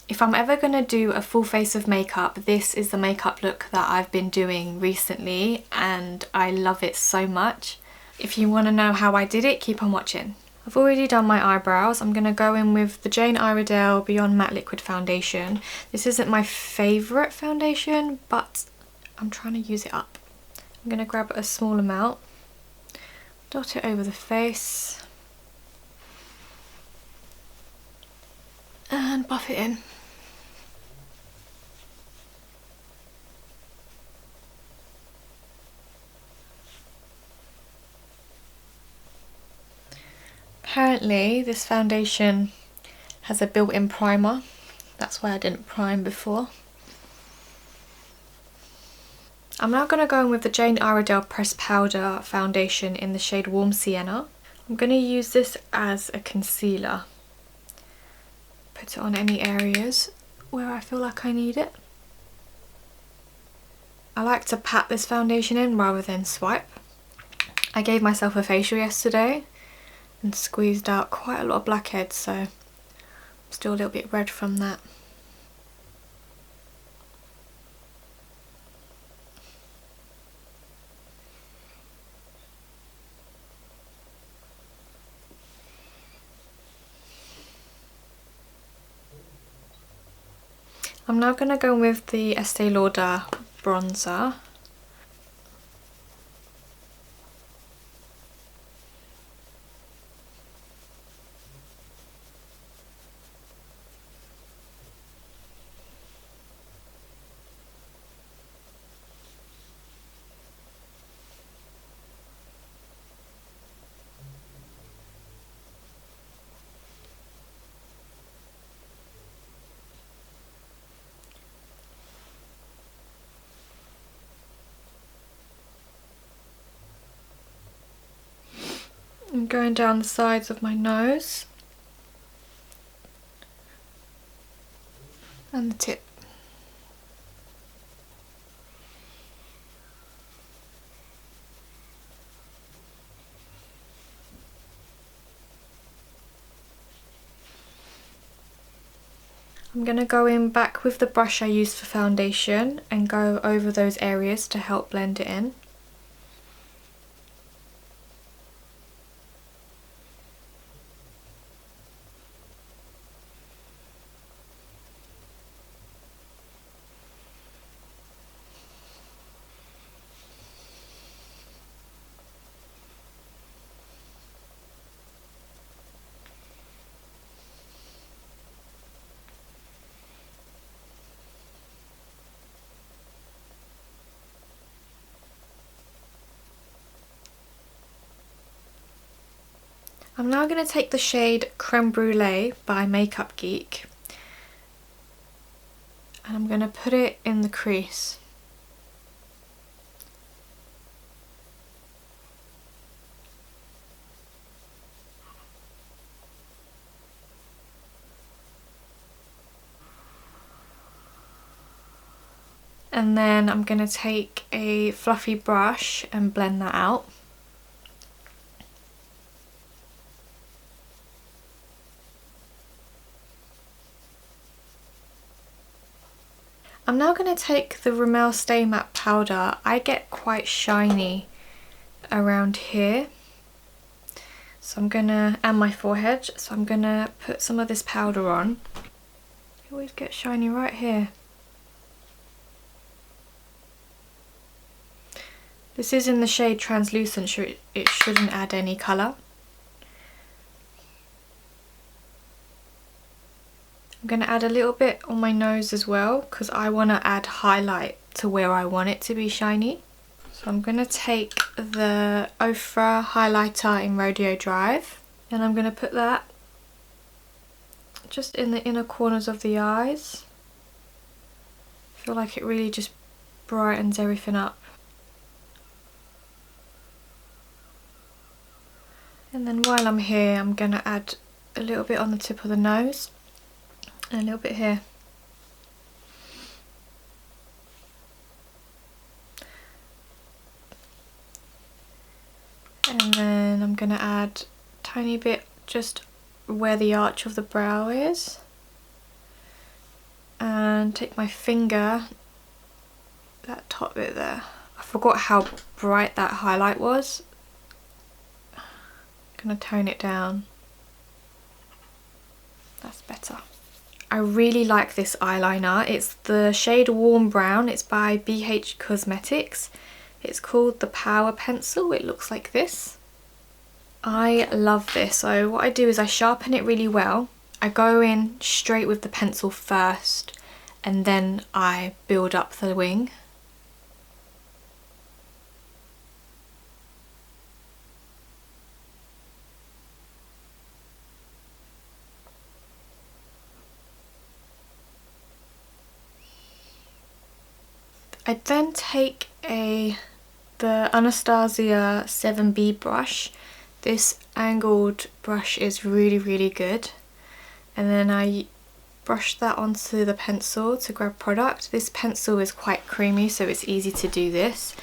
If I'm ever going to do a full face of makeup, this is the makeup look that I've been doing recently and I love it so much. If you want to know how I did it, keep on watching. I've already done my eyebrows. I'm going to go in with the Jane Iredale Beyond Matte Liquid Foundation. This isn't my favourite foundation, but I'm trying to use it up. I'm going to grab a small amount, dot it over the face, and buff it in. Apparently this foundation has a built-in primer. That's why I didn't prime before. I'm now going to go in with the Jane Iredale Pressed Powder Foundation in the shade Warm Sienna. I'm going to use this as a concealer. Put it on any areas where I feel like I need it. I like to pat this foundation in rather than swipe. I gave myself a facial yesterday and squeezed out quite a lot of blackheads, so I'm still a little bit red from that. I'm now going to go with the Estee Lauder bronzer. I'm going down the sides of my nose and the tip. I'm going to go in back with the brush I used for foundation and go over those areas to help blend it in. I'm now going to take the shade Creme Brulee by Makeup Geek and I'm going to put it in the crease. And then I'm going to take a fluffy brush and blend that out. I'm now going to take the Rimmel Stay Matte powder. I get quite shiny around here, so I'm gonna, and my forehead, so I'm gonna put some of this powder on. You always get shiny right here. This is in the shade Translucent, so it shouldn't add any colour. I'm going to add a little bit on my nose as well because I want to add highlight to where I want it to be shiny. So I'm going to take the Ofra highlighter in Rodeo Drive and I'm going to put that just in the inner corners of the eyes. I feel like it really just brightens everything up. And then while I'm here, I'm going to add a little bit on the tip of the nose and a little bit here. And then I'm going to add a tiny bit just where the arch of the brow is. and take my finger, that top bit there. I forgot how bright that highlight was. I'm gonna tone it down. That's better. I really like this eyeliner. It's the shade Warm Brown. It's by BH Cosmetics. It's called the Power Pencil. It looks like this. I love this. So what I do is I sharpen it really well. I go in straight with the pencil first and then I build up the wing. I then take the Anastasia 7B brush. This angled brush is really good. And then I brush that onto the pencil to grab product. This pencil is quite creamy, so it's easy to do this.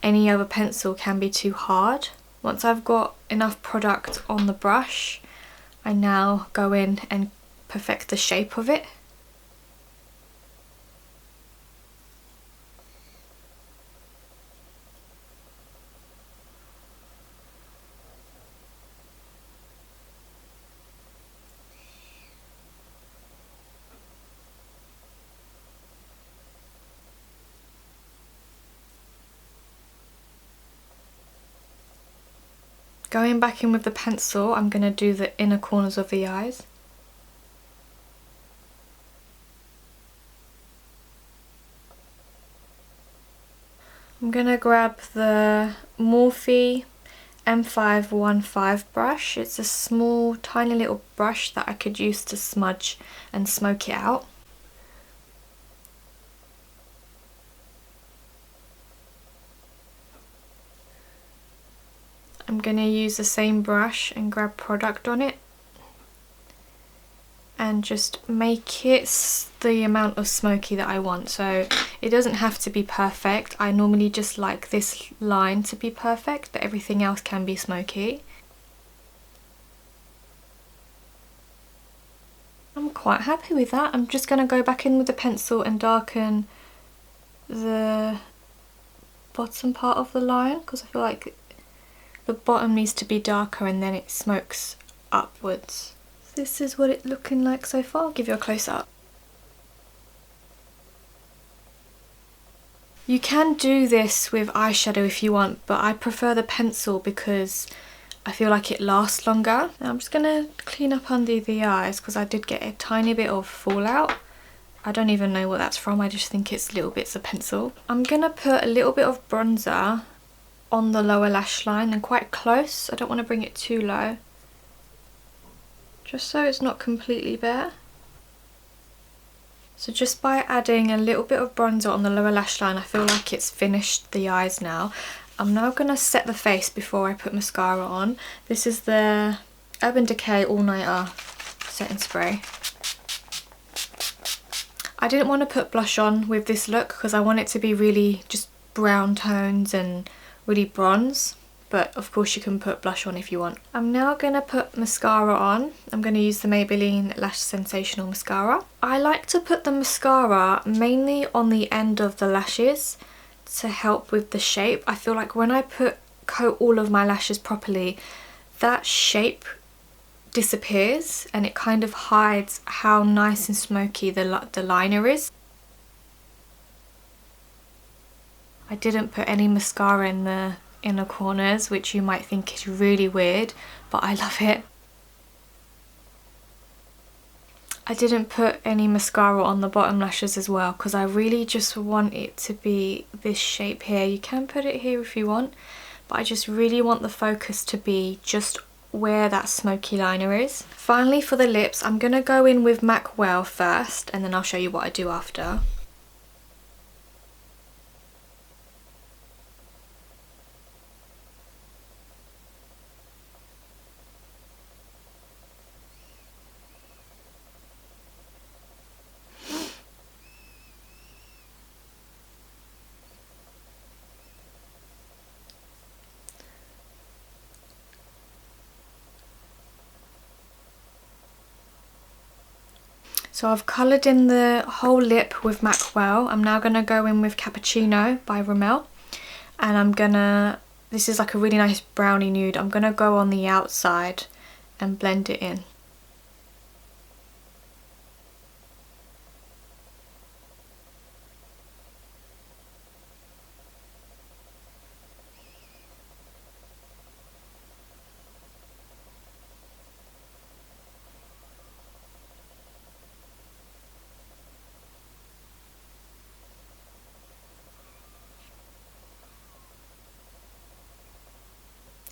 Any other pencil can be too hard. Once I've got enough product on the brush, I now go in and perfect the shape of it. Going back in with the pencil, I'm going to do the inner corners of the eyes. I'm going to grab the Morphe M515 brush. It's a small, tiny little brush that I could use to smudge and smoke it out. I'm going to use the same brush and grab product on it and just make it the amount of smoky that I want. So it doesn't have to be perfect. I normally just like this line to be perfect, but everything else can be smoky. I'm quite happy with that. I'm just going to go back in with the pencil and darken the bottom part of the line because I feel like the bottom needs to be darker and then it smokes upwards. This is what it's looking like so far. I'll give you a close up. You can do this with eyeshadow if you want, but I prefer the pencil because I feel like it lasts longer. Now I'm just going to clean up under the eyes because I did get a tiny bit of fallout. I don't even know what that's from, I just think it's little bits of pencil. I'm going to put a little bit of bronzer on the lower lash line and quite close. I don't want to bring it too low, just so it's not completely bare. So just by adding a little bit of bronzer on the lower lash line, I feel like it's finished the eyes now. I'm now going to set the face before I put mascara on. This is the Urban Decay All Nighter setting spray. I didn't want to put blush on with this look because I want it to be really just brown tones and really bronze, but of course you can put blush on if you want. I'm now going to put mascara on. I'm going to use the Maybelline Lash Sensational Mascara. I like to put the mascara mainly on the end of the lashes to help with the shape. I feel like when I coat all of my lashes properly, that shape disappears and it kind of hides how nice and smoky the liner is. I didn't put any mascara in the inner corners, which you might think is really weird, but I love it. I didn't put any mascara on the bottom lashes as well because I really just want it to be this shape here. You can put it here if you want, but I just really want the focus to be just where that smoky liner is. Finally, for the lips, I'm going to go in with MAC Well first and then I'll show you what I do after. So I've coloured in the whole lip with MAC Well. I'm now going to go in with Cappuccino by Rimmel. And I'm gonna, this is like a really nice brownie nude, I'm gonna go on the outside and blend it in.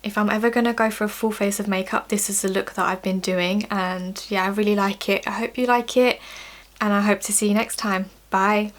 If I'm ever going to go for a full face of makeup, this is the look that I've been doing, and yeah, I really like it. I hope you like it, and I hope to see you next time. Bye!